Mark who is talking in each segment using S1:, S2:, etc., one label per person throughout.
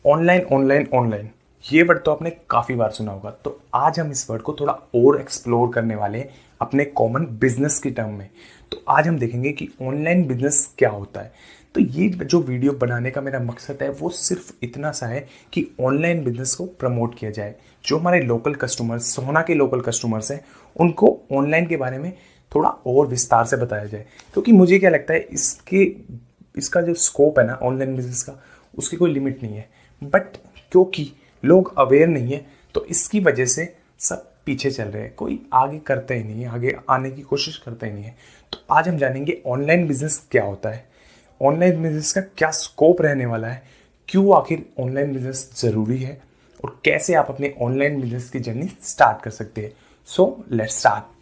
S1: Online online online, ये word तो आपने काफ़ी बार सुना होगा। तो आज हम इस वर्ड को थोड़ा और एक्सप्लोर करने वाले हैं अपने कॉमन बिजनेस की टर्म में। तो आज हम देखेंगे कि ऑनलाइन बिजनेस क्या होता है। तो ये जो वीडियो बनाने का मेरा मकसद है वो सिर्फ इतना सा है कि ऑनलाइन बिजनेस को प्रमोट किया जाए। जो हमारे लोकल कस्टमर्स, सोहना के लोकल कस्टमर्स हैं, उनको ऑनलाइन के बारे में थोड़ा और विस्तार से बताया जाए। क्योंकि मुझे क्या लगता है, इसका जो स्कोप है ना ऑनलाइन बिजनेस का, उसकी कोई लिमिट नहीं है। बट क्योंकि लोग अवेयर नहीं है तो इसकी वजह से सब पीछे चल रहे हैं, कोई आगे करता ही नहीं है, आगे आने की कोशिश करता ही नहीं है। तो आज हम जानेंगे ऑनलाइन बिजनेस क्या होता है, ऑनलाइन बिजनेस का क्या स्कोप रहने वाला है, क्यों आखिर ऑनलाइन बिजनेस ज़रूरी है और कैसे आप अपने ऑनलाइन बिजनेस की जर्नी स्टार्ट कर सकते हैं। So let's start.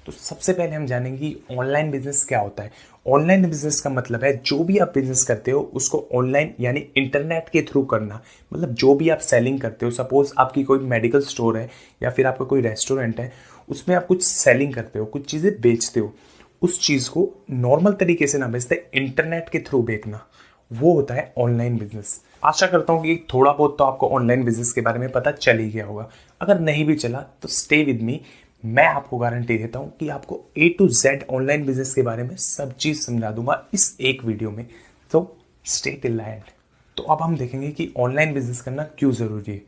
S1: तो सबसे पहले हम जानेंगे कि ऑनलाइन बिजनेस क्या होता है। ऑनलाइन बिजनेस का मतलब है जो भी आप बिजनेस करते हो उसको ऑनलाइन यानी इंटरनेट के थ्रू करना। मतलब जो भी आप सेलिंग करते हो, सपोज आपकी कोई मेडिकल स्टोर है या फिर आपका कोई रेस्टोरेंट है, उसमें आप कुछ सेलिंग करते हो, कुछ चीज़ें बेचते हो, उस चीज़ को नॉर्मल तरीके से ना बेचते, इंटरनेट के थ्रू बेचना, वो होता है ऑनलाइन बिजनेस। आशा करता हूँ कि थोड़ा बहुत तो आपको ऑनलाइन बिजनेस के बारे में पता चल ही गया होगा। अगर नहीं भी चला तो स्टे विद मी, मैं आपको गारंटी देता हूँ कि आपको A to Z online business के बारे में सब चीज़ समझा दूंगा इस एक वीडियो में। तो स्टे टिल द एंड। तो अब हम देखेंगे कि ऑनलाइन बिजनेस करना क्यों ज़रूरी है।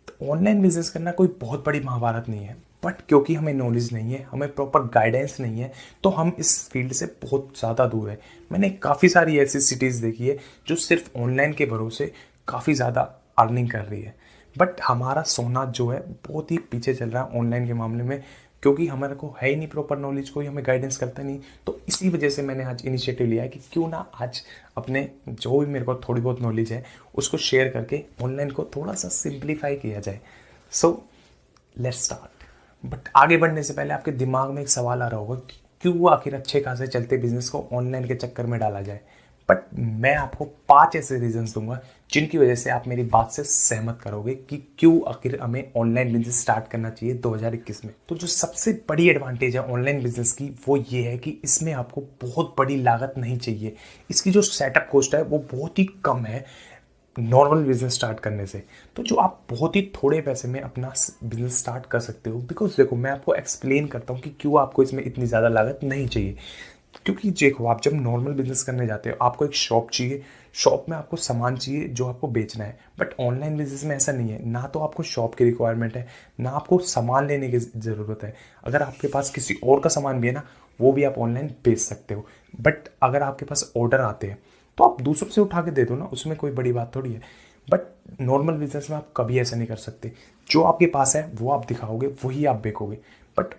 S1: तो ऑनलाइन बिजनेस करना कोई बहुत बड़ी महाभारत नहीं है, बट क्योंकि हमें नॉलेज नहीं है, हमें प्रॉपर गाइडेंस नहीं है, तो हम इस फील्ड से बहुत ज़्यादा दूर है। मैंने काफ़ी सारी ऐसी सिटीज़ देखी है जो सिर्फ ऑनलाइन के भरोसे काफ़ी ज़्यादा अर्निंग कर रही है। बट हमारा सोना जो है बहुत ही पीछे चल रहा है ऑनलाइन के मामले में, क्योंकि हमारे को है ही नहीं प्रॉपर नॉलेज, कोई हमें गाइडेंस करता नहीं। तो इसी वजह से मैंने आज इनिशिएटिव लिया है कि क्यों ना आज अपने जो भी मेरे को थोड़ी बहुत नॉलेज है उसको शेयर करके ऑनलाइन को थोड़ा सा सिंप्लीफाई किया जाए। So let's start. बट आगे बढ़ने से पहले आपके दिमाग में एक सवाल आ रहा होगा कि क्यों आखिर अच्छे खासे चलते बिजनेस को ऑनलाइन के चक्कर में डाला जाए। बट मैं आपको 5 ऐसे रीजंस दूंगा जिनकी वजह से आप मेरी बात से सहमत करोगे कि क्यों आखिर हमें ऑनलाइन बिजनेस स्टार्ट करना चाहिए 2021 में। तो जो सबसे बड़ी एडवांटेज है ऑनलाइन बिजनेस की वो ये है कि इसमें आपको बहुत बड़ी लागत नहीं चाहिए। इसकी जो सेटअप कॉस्ट है वो बहुत ही कम है नॉर्मल बिजनेस स्टार्ट करने से। तो जो आप बहुत ही थोड़े पैसे में अपना बिजनेस स्टार्ट कर सकते हो। बिकॉज देखो, मैं आपको एक्सप्लेन करता हूँ कि क्यों आपको इसमें इतनी ज़्यादा लागत नहीं चाहिए। क्योंकि देखो, आप जब नॉर्मल बिजनेस करने जाते हो आपको एक शॉप चाहिए, शॉप में आपको सामान चाहिए जो आपको बेचना है। बट ऑनलाइन बिजनेस में ऐसा नहीं है, ना तो आपको शॉप की रिक्वायरमेंट है, ना आपको सामान लेने की ज़रूरत है। अगर आपके पास किसी और का सामान भी है ना, वो भी आप ऑनलाइन बेच सकते हो। बट अगर आपके पास ऑर्डर आते हैं तो आप दूसरों से उठा के दे दो ना, उसमें कोई बड़ी बात थोड़ी है। बट नॉर्मल बिजनेस में आप कभी ऐसा नहीं कर सकते। जो आपके पास है वो आप दिखाओगे, वही आप बेचोगे। बट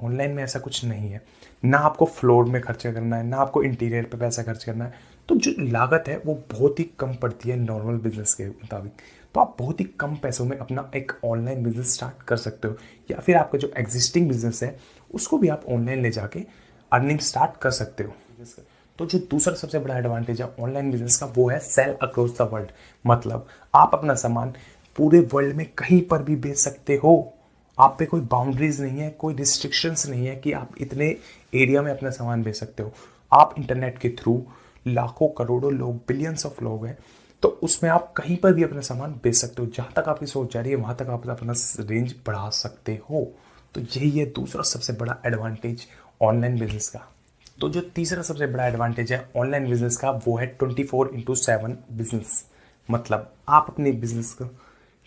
S1: ऑनलाइन में ऐसा कुछ नहीं है। ना आपको फ्लोर में खर्चा करना है, ना आपको इंटीरियर पे पैसा खर्च करना है। तो जो लागत है वो बहुत ही कम पड़ती है नॉर्मल बिजनेस के मुताबिक। तो आप बहुत ही कम पैसों में अपना एक ऑनलाइन बिजनेस स्टार्ट कर सकते हो, या फिर आपका जो एग्जिस्टिंग बिजनेस है उसको भी आप ऑनलाइन ले जाके अर्निंग स्टार्ट कर सकते हो। तो जो दूसरा सबसे बड़ा एडवांटेज है ऑनलाइन बिजनेस का वो है सेल अक्रॉस द वर्ल्ड। मतलब आप अपना सामान पूरे वर्ल्ड में कहीं पर भी बेच सकते हो। आप पे कोई बाउंड्रीज नहीं है, कोई रिस्ट्रिक्शंस नहीं है कि आप इतने एरिया में अपना सामान बेच सकते हो। आप इंटरनेट के थ्रू लाखों करोड़ों लोग, बिलियंस ऑफ लोग हैं, तो उसमें आप कहीं पर भी अपना सामान बेच सकते हो। जहाँ तक आपकी सोच जा रही है वहाँ तक आप अपना रेंज बढ़ा सकते हो। तो यही है दूसरा सबसे बड़ा एडवांटेज ऑनलाइन बिजनेस का। तो जो तीसरा सबसे बड़ा एडवांटेज है ऑनलाइन बिजनेस का वो है 24/7 बिजनेस। मतलब आप अपने बिजनेस को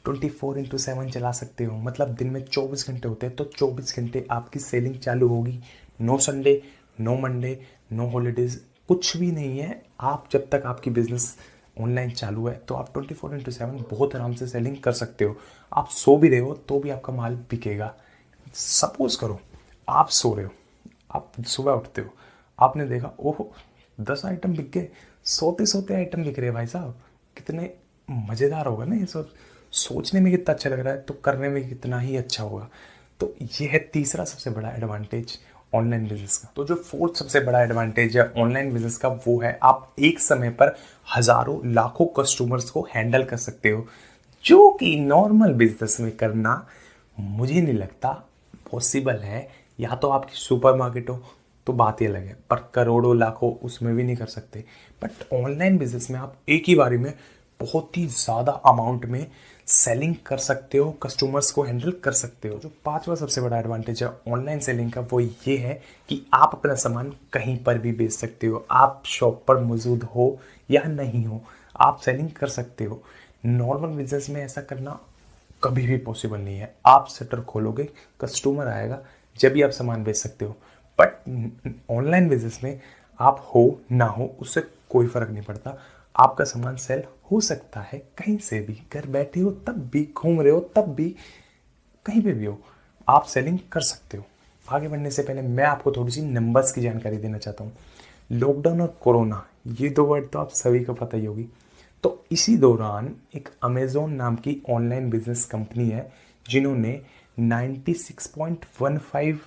S1: 24/7 चला सकते हो। मतलब दिन में 24 घंटे होते हैं तो 24 घंटे आपकी सेलिंग चालू होगी। No Sunday, no Monday, no holidays, कुछ भी नहीं है। आप जब तक आपकी बिजनेस ऑनलाइन चालू है तो आप 24/7 बहुत आराम से सेलिंग कर सकते हो। आप सो भी रहे हो तो भी आपका माल बिकेगा। सपोज करो आप सो रहे हो, आप सुबह उठते हो, आपने देखा ओहो 10 आइटम बिक गए, सोते सोते आइटम बिक रहे हैं भाई साहब, कितने मज़ेदार होगा ना ये सोचने में कितना अच्छा लग रहा है तो करने में कितना ही अच्छा होगा। तो ये है तीसरा सबसे बड़ा एडवांटेज ऑनलाइन बिजनेस का। तो जो फोर्थ सबसे बड़ा एडवांटेज है ऑनलाइन बिजनेस का वो है आप एक समय पर हज़ारों लाखों कस्टमर्स को हैंडल कर सकते हो, जो कि नॉर्मल बिजनेस में करना मुझे नहीं लगता पॉसिबल है। या तो आपकी सुपरमार्केट हो तो बात ही अलग है, पर करोड़ों लाखों उसमें भी नहीं कर सकते। बट ऑनलाइन बिजनेस में आप एक ही बारी में बहुत ही ज़्यादा अमाउंट में सेलिंग कर सकते हो, कस्टमर्स को हैंडल कर सकते हो। जो पांचवा सबसे बड़ा एडवांटेज है ऑनलाइन सेलिंग का वो ये है कि आप अपना सामान कहीं पर भी बेच सकते हो। आप शॉप पर मौजूद हो या नहीं हो, आप सेलिंग कर सकते हो। नॉर्मल बिजनेस में ऐसा करना कभी भी पॉसिबल नहीं है। आप शटर खोलोगे, कस्टमर आएगा, जब भी आप सामान बेच सकते हो। बट ऑनलाइन बिजनेस में आप हो ना हो उससे कोई फर्क नहीं पड़ता। आपका सामान सेल हो सकता है कहीं से भी, घर बैठे हो तब भी, घूम रहे हो तब भी, कहीं पे भी हो, आप सेलिंग कर सकते हो। आगे बढ़ने से पहले मैं आपको थोड़ी सी नंबर्स की जानकारी देना चाहता हूँ। लॉकडाउन और कोरोना, ये दो वर्ड तो आप सभी को पता ही होगी। तो इसी दौरान एक अमेजोन नाम की ऑनलाइन बिजनेस कंपनी है जिन्होंने 96.15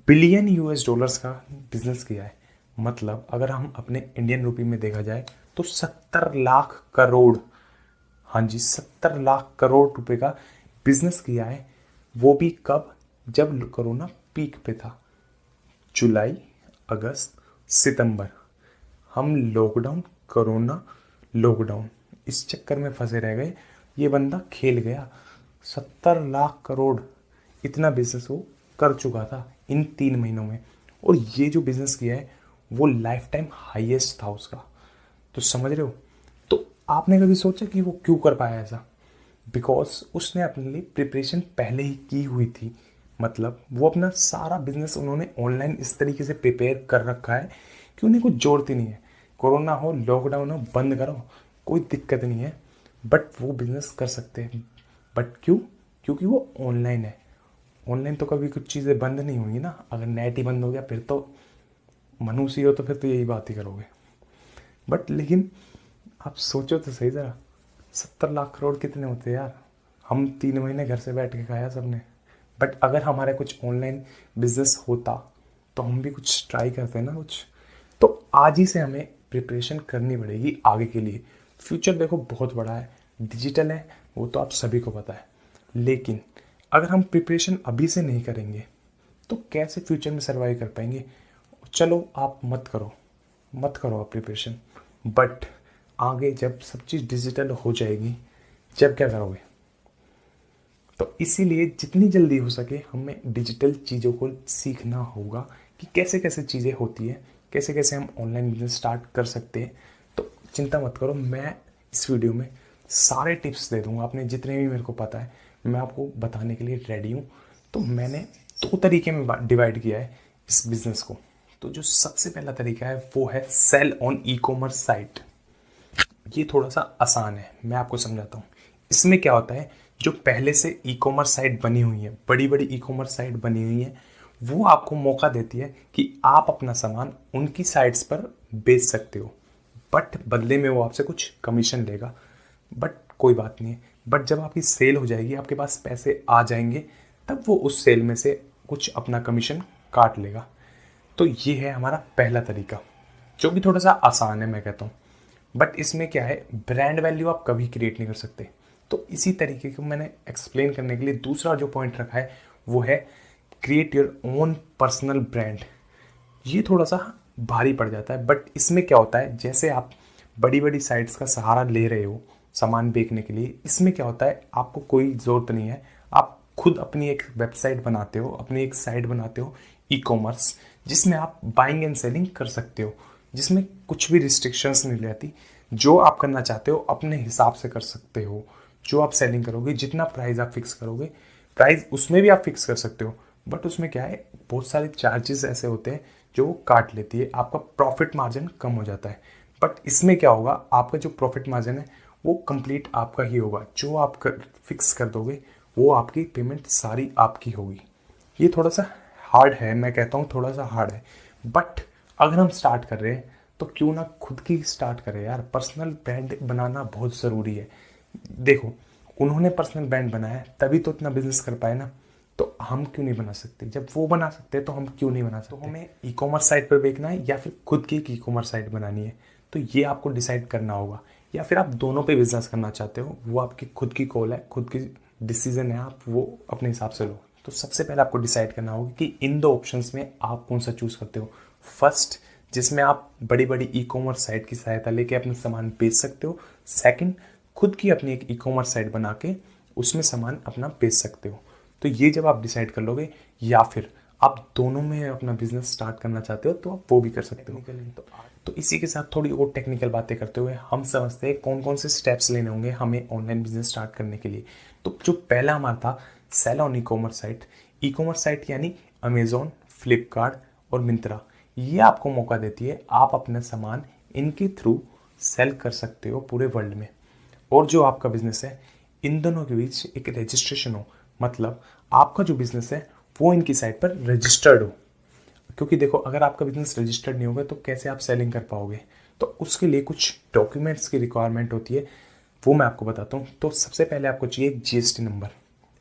S1: बिलियन यूएस डॉलर्स का बिजनेस किया है। मतलब अगर हम अपने इंडियन रुपये में देखा जाए तो 70 लाख करोड़, हाँ जी 70 लाख करोड़ रुपए का बिजनेस किया है। वो भी कब? जब कोरोना पीक पे था, जुलाई, अगस्त, सितंबर। हम लॉकडाउन, कोरोना, लॉकडाउन, इस चक्कर में फंसे रह गए। ये बंदा खेल गया। 70 लाख करोड़ इतना बिजनेस वो कर चुका था इन 3 महीनों में। और ये जो बिजनेस किया है वो लाइफ टाइम हाईएस्ट था उसका। तो समझ रहे हो? तो आपने कभी सोचा कि वो क्यों कर पाया ऐसा? बिकॉज उसने अपने लिए प्रिपरेशन पहले ही की हुई थी। मतलब वो अपना सारा बिजनेस उन्होंने ऑनलाइन इस तरीके से प्रिपेयर कर रखा है कि उन्हें कुछ जरूरत ही नहीं है। कोरोना हो, लॉकडाउन हो, बंद करो, कोई दिक्कत नहीं है। बट वो बिजनेस कर सकते हैं। बट क्यों? क्योंकि वो ऑनलाइन है। ऑनलाइन तो कभी कुछ चीज़ें बंद नहीं होंगी ना। अगर नेट ही बंद हो गया फिर तो मनुष्य हो तो फिर तो यही बात ही करोगे। बट लेकिन आप सोचो तो सही ज़रा, 70 लाख करोड़ कितने होते हैं यार? हम 3 महीने घर से बैठ के खाया सबने। बट अगर हमारे कुछ ऑनलाइन बिजनेस होता तो हम भी कुछ ट्राई करते हैं ना कुछ। तो आज ही से हमें प्रिपरेशन करनी पड़ेगी आगे के लिए। फ्यूचर देखो बहुत बड़ा है, डिजिटल है, वो तो आप सभी को पता है। लेकिन अगर हम प्रिपरेशन अभी से नहीं करेंगे तो कैसे फ्यूचर में सर्वाइव कर पाएंगे? चलो आप मत करो आप प्रिपरेशन। बट आगे जब सब चीज़ डिजिटल हो जाएगी, जब क्या करोगे? तो इसीलिए जितनी जल्दी हो सके हमें डिजिटल चीज़ों को सीखना होगा कि कैसे कैसे चीज़ें होती है, कैसे कैसे हम ऑनलाइन बिजनेस स्टार्ट कर सकते हैं। तो चिंता मत करो, मैं इस वीडियो में सारे टिप्स दे दूंगा। आपने जितने भी मेरे को पता है मैं आपको बताने के लिए रेडी हूँ। तो मैंने 2 तरीके में डिवाइड किया है इस बिज़नेस को। तो जो सबसे पहला तरीका है वो है sell on e commerce site. ये थोड़ा सा आसान है, मैं आपको समझाता हूँ। इसमें क्या होता है, जो पहले से ई कॉमर्स साइट बनी हुई है, बड़ी बड़ी ई कॉमर्स साइट बनी हुई है, वो आपको मौका देती है कि आप अपना सामान उनकी साइट्स पर बेच सकते हो। बट बदले में वो आपसे कुछ कमीशन लेगा। बट कोई बात नहीं है। बट जब आपकी सेल हो जाएगी, आपके पास पैसे आ जाएंगे, तब वो उस सेल में से कुछ अपना कमीशन काट लेगा। तो ये है हमारा पहला तरीका, जो कि थोड़ा सा आसान है मैं कहता हूँ। बट इसमें क्या है, ब्रांड वैल्यू आप कभी क्रिएट नहीं कर सकते। तो इसी तरीके को मैंने एक्सप्लेन करने के लिए दूसरा जो पॉइंट रखा है वो है create your own personal brand. ये थोड़ा सा भारी पड़ जाता है। बट इसमें क्या होता है, जैसे आप बड़ी बड़ी साइट्स का सहारा ले रहे हो सामान बेचने के लिए, इसमें क्या होता है, आपको कोई ज़रूरत नहीं है। आप खुद अपनी एक वेबसाइट बनाते हो, अपनी एक साइट बनाते हो ई कॉमर्स, जिसमें आप बाइंग एंड सेलिंग कर सकते हो, जिसमें कुछ भी रिस्ट्रिक्शंस नहीं रहती। जो आप करना चाहते हो अपने हिसाब से कर सकते हो। जो आप सेलिंग करोगे, जितना प्राइस आप फिक्स करोगे, प्राइस उसमें भी आप फिक्स कर सकते हो। बट उसमें क्या है, बहुत सारे चार्जेस ऐसे होते हैं जो वो काट लेती है, आपका प्रॉफिट मार्जिन कम हो जाता है। बट इसमें क्या होगा, आपका जो प्रॉफिट मार्जिन है वो कंप्लीट आपका ही होगा। जो आप फिक्स कर दोगे वो आपकी पेमेंट सारी आपकी होगी। ये थोड़ा सा हार्ड है, मैं कहता हूँ थोड़ा सा हार्ड है। बट अगर हम स्टार्ट कर रहे हैं तो क्यों ना खुद की स्टार्ट करें यार। पर्सनल ब्रांड बनाना बहुत ज़रूरी है। देखो, उन्होंने पर्सनल ब्रांड बनाया तभी तो इतना बिजनेस कर पाए ना। तो हम क्यों नहीं बना सकते? जब वो बना सकते हैं तो हम क्यों नहीं बना सकते? तो हमें ई कॉमर्स साइट पर बेचना है या फिर खुद की एक ई कॉमर्स साइट बनानी है, तो ये आपको डिसाइड करना होगा। या फिर आप दोनों पे बिजनेस करना चाहते हो, वो आपकी खुद की कॉल है, खुद की डिसीजन है, आप वो अपने हिसाब से लो। तो सबसे पहले आपको डिसाइड करना होगा कि इन दो ऑप्शंस में आप कौन सा चूज़ करते हो। फर्स्ट, जिसमें आप बड़ी बड़ी ई कॉमर्स साइट की सहायता लेके अपना सामान बेच सकते हो। सेकंड, खुद की अपनी एक ई-कॉमर्स साइट बना के उसमें सामान अपना बेच सकते हो। तो ये जब आप डिसाइड कर लोगे, या फिर आप दोनों में अपना बिजनेस स्टार्ट करना चाहते हो, तो आप वो भी कर सकते हो। तो इसी के साथ थोड़ी और टेक्निकल बातें करते हुए हम समझते हैं कौन कौन से स्टेप्स लेने होंगे हमें ऑनलाइन बिजनेस स्टार्ट करने के लिए। तो जो पहला हमारा था, sell on e-commerce site. E-commerce site यानी अमेजोन, फ्लिपकार्ट और मिंत्रा, ये आपको मौका देती है आप अपना सामान इनके थ्रू सेल कर सकते हो पूरे वर्ल्ड में। और जो आपका बिजनेस है, इन दोनों के बीच एक रजिस्ट्रेशन हो, मतलब आपका जो बिजनेस है वो इनकी साइट पर रजिस्टर्ड हो। क्योंकि देखो, अगर आपका बिजनेस रजिस्टर्ड नहीं होगा तो कैसे आप सेलिंग कर पाओगे। तो उसके लिए कुछ डॉक्यूमेंट्स की रिक्वायरमेंट होती है, वो मैं आपको बताता हूँ। तो सबसे पहले आपको चाहिए GST number,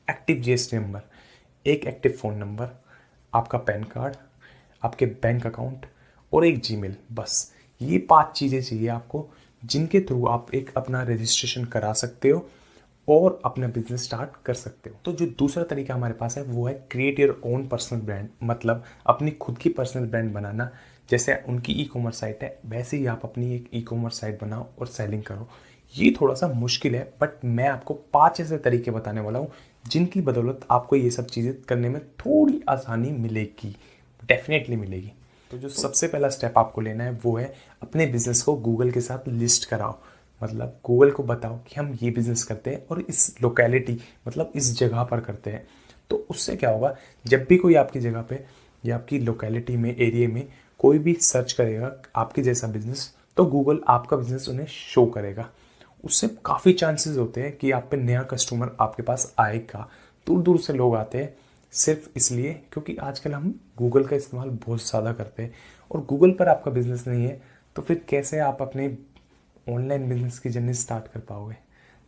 S1: active GST number, एक एक्टिव फ़ोन नंबर, आपका पैन कार्ड, आपके बैंक अकाउंट और एक जीमेल। बस ये 5 चीज़ें चाहिए आपको, जिनके थ्रू आप एक अपना रजिस्ट्रेशन करा सकते हो और अपना बिजनेस स्टार्ट कर सकते हो। तो जो दूसरा तरीका हमारे पास है वो है create your own personal brand, मतलब अपनी खुद की पर्सनल ब्रांड बनाना। जैसे उनकी ई-कॉमर्स साइट है, वैसे ही आप अपनी एक ई-कॉमर्स साइट बनाओ और सेलिंग करो। ये थोड़ा सा मुश्किल है, बट मैं आपको 5 ऐसे तरीके बताने वाला हूँ जिनकी बदौलत आपको ये सब चीज़ें करने में थोड़ी आसानी मिलेगी, डेफिनेटली मिलेगी। तो जो सबसे पहला स्टेप आपको लेना है वो है अपने बिजनेस को गूगल के साथ लिस्ट कराओ। मतलब गूगल को बताओ कि हम ये बिज़नेस करते हैं और इस लोकेलिटी, मतलब इस जगह पर करते हैं। तो उससे क्या होगा, जब भी कोई आपकी जगह पे या आपकी लोकेलिटी में, एरिया में कोई भी सर्च करेगा आपके जैसा बिजनेस, तो गूगल आपका बिजनेस उन्हें शो करेगा। उससे काफ़ी चांसेस होते हैं कि आप पे नया कस्टमर आपके पास आएगा। दूर दूर से लोग आते हैं सिर्फ इसलिए क्योंकि आजकल हम गूगल का इस्तेमाल बहुत ज़्यादा करते हैं, और गूगल पर आपका बिजनेस नहीं है तो फिर कैसे आप अपने ऑनलाइन बिजनेस की जर्नी स्टार्ट कर पाओगे।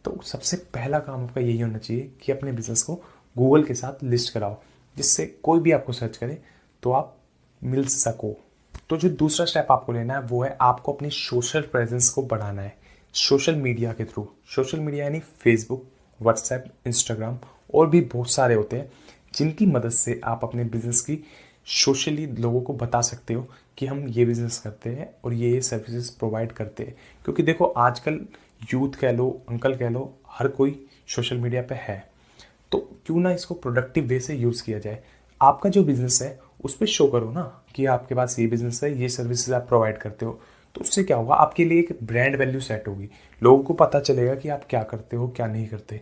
S1: तो सबसे पहला काम आपका यही होना चाहिए कि अपने बिजनेस को गूगल के साथ लिस्ट कराओ, जिससे कोई भी आपको सर्च करे तो आप मिल सको। तो जो दूसरा स्टेप आपको लेना है वो है आपको अपनी सोशल प्रेजेंस को बढ़ाना है सोशल मीडिया के थ्रू। सोशल मीडिया यानी फेसबुक, व्हाट्सएप, इंस्टाग्राम और भी बहुत सारे होते हैं, जिनकी मदद से आप अपने बिजनेस की सोशली लोगों को बता सकते हो कि हम ये बिज़नेस करते हैं और ये सर्विसेज प्रोवाइड करते हैं। क्योंकि देखो, आजकल यूथ कह लो, अंकल कह लो, हर कोई सोशल मीडिया पे है। तो क्यों ना इसको प्रोडक्टिव वे से यूज़ किया जाए। आपका जो बिज़नेस है उस पर शो करो ना कि आपके पास ये बिज़नेस है, ये सर्विसेज आप प्रोवाइड करते हो। तो उससे क्या होगा, आपके लिए एक ब्रांड वैल्यू सेट होगी, लोगों को पता चलेगा कि आप क्या करते हो, क्या नहीं करते।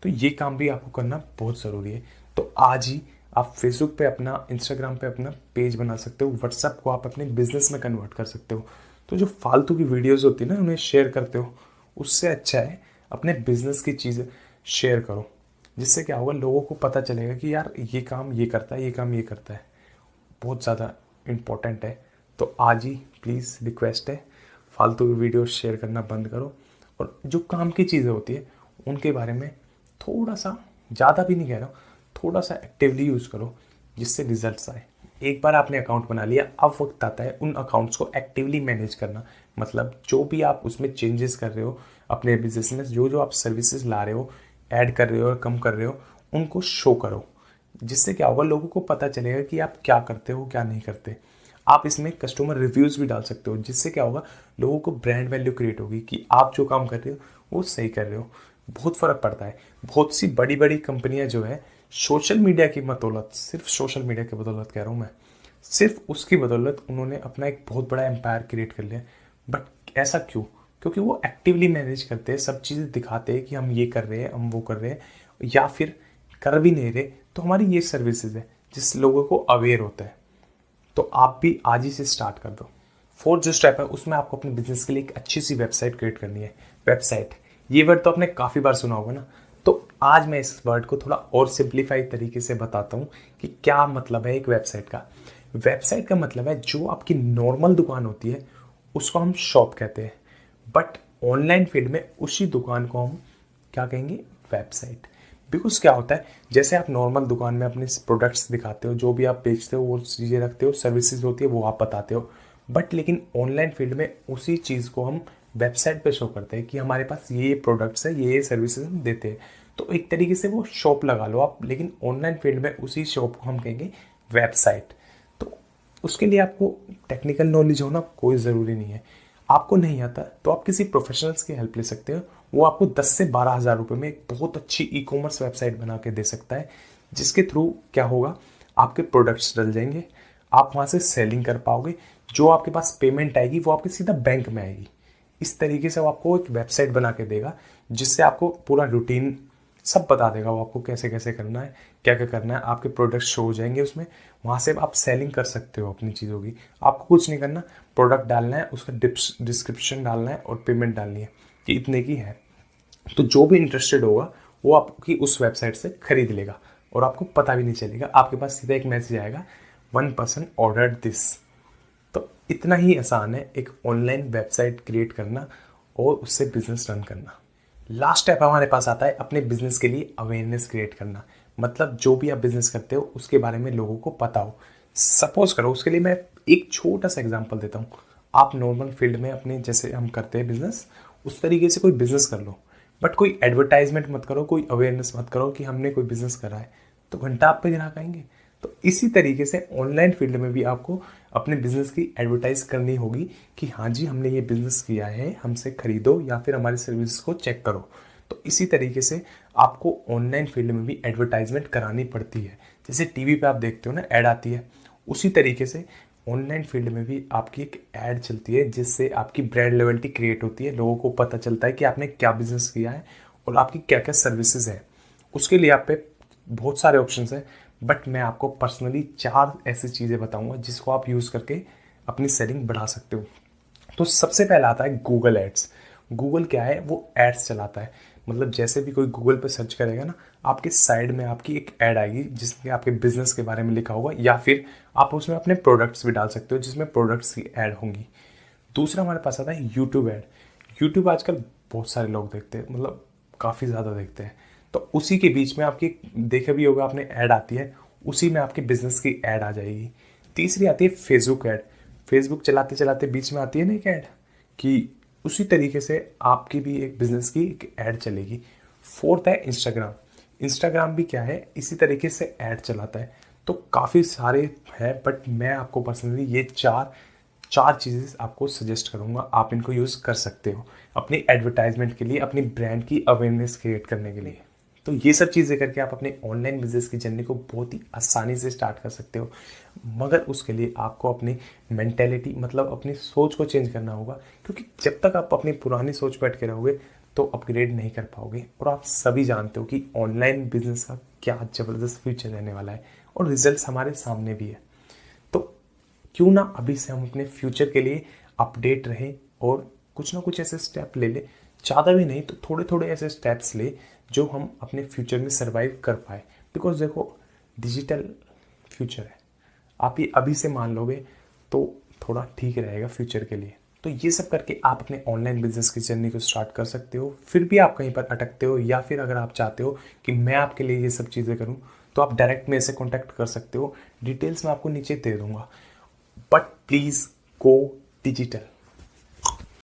S1: तो ये काम भी आपको करना बहुत ज़रूरी है। तो आज ही आप फेसबुक पे अपना, इंस्टाग्राम पे अपना पेज बना सकते हो, व्हाट्सएप को आप अपने बिजनेस में कन्वर्ट कर सकते हो। तो जो फालतू की वीडियोस होती है ना, उन्हें शेयर करते हो, उससे अच्छा है अपने बिजनेस की चीज़ें शेयर करो। जिससे क्या होगा, लोगों को पता चलेगा कि यार ये काम ये करता है, ये काम ये करता है। बहुत ज़्यादा इम्पोर्टेंट है। तो आज ही प्लीज़ रिक्वेस्ट है, फालतू की वीडियो शेयर करना बंद करो, और जो काम की चीज़ें होती है उनके बारे में थोड़ा सा, ज़्यादा भी नहीं कह रहा हूँ, थोड़ा सा एक्टिवली यूज़ करो, जिससे रिजल्ट्स आए। एक बार आपने अकाउंट बना लिया, अब वक्त आता है उन अकाउंट्स को एक्टिवली मैनेज करना। मतलब जो भी आप उसमें चेंजेस कर रहे हो अपने बिजनेस में, जो जो आप सर्विसेज ला रहे हो, ऐड कर रहे हो और कम कर रहे हो, उनको शो करो। जिससे क्या होगा, लोगों को पता चलेगा कि आप क्या करते हो, क्या नहीं करते। आप इसमें कस्टमर रिव्यूज़ भी डाल सकते हो, जिससे क्या होगा, लोगों को ब्रांड वैल्यू क्रिएट होगी कि आप जो काम कर रहे हो वो सही कर रहे हो। बहुत फ़र्क पड़ता है। बहुत सी बड़ी बड़ी कंपनियां जो है, सोशल मीडिया की बदौलत, सिर्फ सोशल मीडिया की बदौलत कह रहा हूँ मैं, सिर्फ उसकी बदौलत उन्होंने अपना एक बहुत बड़ा एम्पायर क्रिएट कर लिया। बट ऐसा क्यों? क्योंकि वो एक्टिवली मैनेज करते हैं, सब चीज़ें दिखाते हैं कि हम ये कर रहे हैं, हम वो कर रहे हैं, या फिर कर भी नहीं रहे तो हमारी ये सर्विसेज है जिस लोगों को अवेयर होता है। तो आप भी आज ही से स्टार्ट कर दो। फोर्थ जो स्टेप है, उसमें आपको अपने बिजनेस के लिए एक अच्छी सी वेबसाइट क्रिएट करनी है। वेबसाइट, ये वर्ड तो आपने काफ़ी बार सुना होगा ना, तो आज मैं इस वर्ड को थोड़ा और सिंप्लीफाइड तरीके से बताता हूँ कि क्या मतलब है एक वेबसाइट का। वेबसाइट का मतलब है जो आपकी नॉर्मल दुकान होती है उसको हम शॉप कहते हैं, बट ऑनलाइन फील्ड में उसी दुकान को हम क्या कहेंगे, वेबसाइट। बिकॉज क्या होता है, जैसे आप नॉर्मल दुकान में अपने प्रोडक्ट्स दिखाते हो, जो भी आप बेचते हो वो चीज़ें रखते हो, सर्विसेज होती है वो आप बताते हो, बट लेकिन ऑनलाइन फील्ड में उसी चीज़ को हम वेबसाइट पे शो करते हैं कि हमारे पास ये प्रोडक्ट्स है, ये सर्विसेज हम देते हैं। तो एक तरीके से वो शॉप लगा लो आप, लेकिन ऑनलाइन फील्ड में उसी शॉप को हम कहेंगे वेबसाइट। तो उसके लिए आपको टेक्निकल नॉलेज होना कोई ज़रूरी नहीं है। आपको नहीं आता तो आप किसी प्रोफेशनल्स की हेल्प ले सकते हो, वो आपको 10 से 12 हज़ार रुपये में एक बहुत अच्छी ई कॉमर्स वेबसाइट बना के दे सकता है, जिसके थ्रू क्या होगा, आपके प्रोडक्ट्स डल जाएंगे, आप वहाँ से सेलिंग कर पाओगे, जो आपके पास पेमेंट आएगी वो आपके सीधा बैंक में आएगी। इस तरीके से वो आपको एक वेबसाइट बना के देगा, जिससे आपको पूरा रूटीन सब बता देगा, वो आपको कैसे कैसे करना है, क्या क्या करना है, आपके प्रोडक्ट्स शो हो जाएंगे उसमें, वहाँ से आप सेलिंग कर सकते हो अपनी चीज़ों की। आपको कुछ नहीं करना, प्रोडक्ट डालना है, उसका डिस्क्रिप्शन डालना है और पेमेंट डालनी है कि इतने की है। तो जो भी इंटरेस्टेड होगा वो आपकी उस वेबसाइट से खरीद लेगा और आपको पता भी नहीं चलेगा, आपके पास सीधा एक मैसेज आएगा, 1 पर्सन ऑर्डर दिस। तो इतना ही आसान है एक ऑनलाइन वेबसाइट क्रिएट करना और उससे बिजनेस रन करना। लास्ट स्टेप हमारे पास आता है अपने बिजनेस के लिए अवेयरनेस क्रिएट करना। मतलब जो भी आप बिजनेस करते हो उसके बारे में लोगों को पता हो। सपोज करो, उसके लिए मैं एक छोटा सा एग्जांपल देता हूँ। आप नॉर्मल फील्ड में अपने जैसे हम करते हैं बिजनेस, उस तरीके से कोई बिजनेस कर लो, बट कोई एडवर्टाइजमेंट मत करो, कोई अवेयरनेस मत करो कि हमने कोई बिजनेस करा है, तो घंटा आप पे ग्राहक आएंगे। तो इसी तरीके से ऑनलाइन फील्ड में भी आपको अपने बिजनेस की एडवर्टाइज करनी होगी कि हाँ जी हमने ये बिजनेस किया है, हमसे खरीदो या फिर हमारी सर्विस को चेक करो। तो इसी तरीके से आपको ऑनलाइन फील्ड में भी एडवर्टाइजमेंट करानी पड़ती है। जैसे टीवी पे आप देखते हो ना, ऐड आती है, उसी तरीके से ऑनलाइन फील्ड में भी आपकी एक ऐड चलती है, जिससे आपकी ब्रांड लॉयल्टी क्रिएट होती है, लोगों को पता चलता है कि आपने क्या बिजनेस किया है और आपकी क्या क्या सर्विसेज है। उसके लिए आप पे बहुत सारे ऑप्शंस हैं, बट मैं आपको पर्सनली 4 ऐसी चीज़ें बताऊंगा जिसको आप यूज़ करके अपनी सेलिंग बढ़ा सकते हो। तो सबसे पहला आता है गूगल एड्स। गूगल क्या है, वो एड्स चलाता है। मतलब जैसे भी कोई गूगल पे सर्च करेगा ना, आपके साइड में आपकी एक ऐड आएगी जिसमें आपके बिजनेस के बारे में लिखा होगा, या फिर आप उसमें अपने प्रोडक्ट्स भी डाल सकते हो जिसमें प्रोडक्ट्स की ऐड होंगी। दूसरा हमारे पास आता है यूट्यूब ऐड। यूट्यूब आजकल बहुत सारे लोग देखते हैं, मतलब काफ़ी ज़्यादा देखते हैं। तो उसी के बीच में आपकी, देखे भी होगा आपने, ऐड आती है, उसी में आपके बिजनेस की ऐड आ जाएगी। तीसरी आती है फेसबुक ऐड। फेसबुक चलाते चलाते बीच में आती है ना एक ऐड, कि उसी तरीके से आपकी भी एक बिजनेस की एक ऐड चलेगी। फोर्थ है इंस्टाग्राम। इंस्टाग्राम भी क्या है, इसी तरीके से ऐड चलाता है। तो काफ़ी सारे हैं, बट मैं आपको पर्सनली ये चार चीज़ें आपको सजेस्ट करूँगा, आप इनको यूज़ कर सकते हो अपनी एडवर्टाइजमेंट के लिए, अपनी ब्रांड की अवेयरनेस क्रिएट करने के लिए। तो ये सब चीज़ें करके आप अपने ऑनलाइन बिजनेस की जर्नी को बहुत ही आसानी से स्टार्ट कर सकते हो। मगर उसके लिए आपको अपनी मेंटेलिटी, मतलब अपनी सोच को चेंज करना होगा, क्योंकि जब तक आप अपनी पुरानी सोच पर अटके रहोगे तो अपग्रेड नहीं कर पाओगे। और आप सभी जानते हो कि ऑनलाइन बिजनेस का क्या ज़बरदस्त फ्यूचर रहने वाला है और रिजल्ट्स हमारे सामने भी है। तो क्यों ना अभी से हम अपने फ्यूचर के लिए अपडेट रहें और कुछ ना कुछ ऐसे स्टेप ले ले, ज़्यादा भी नहीं तो थोड़े थोड़े ऐसे स्टेप्स ले जो हम अपने फ्यूचर में सरवाइव कर पाए। बिकॉज देखो, डिजिटल फ्यूचर है, आप ये अभी से मान लोगे तो थोड़ा ठीक रहेगा फ्यूचर के लिए। तो ये सब करके आप अपने ऑनलाइन बिजनेस की जर्नी को स्टार्ट कर सकते हो। फिर भी आप कहीं पर अटकते हो, या फिर अगर आप चाहते हो कि मैं आपके लिए ये सब चीज़ें करूँ, तो आप डायरेक्ट मेरे से कॉन्टैक्ट कर सकते हो। डिटेल्स मैं आपको नीचे दे दूँगा, बट प्लीज़ गो डिजिटल।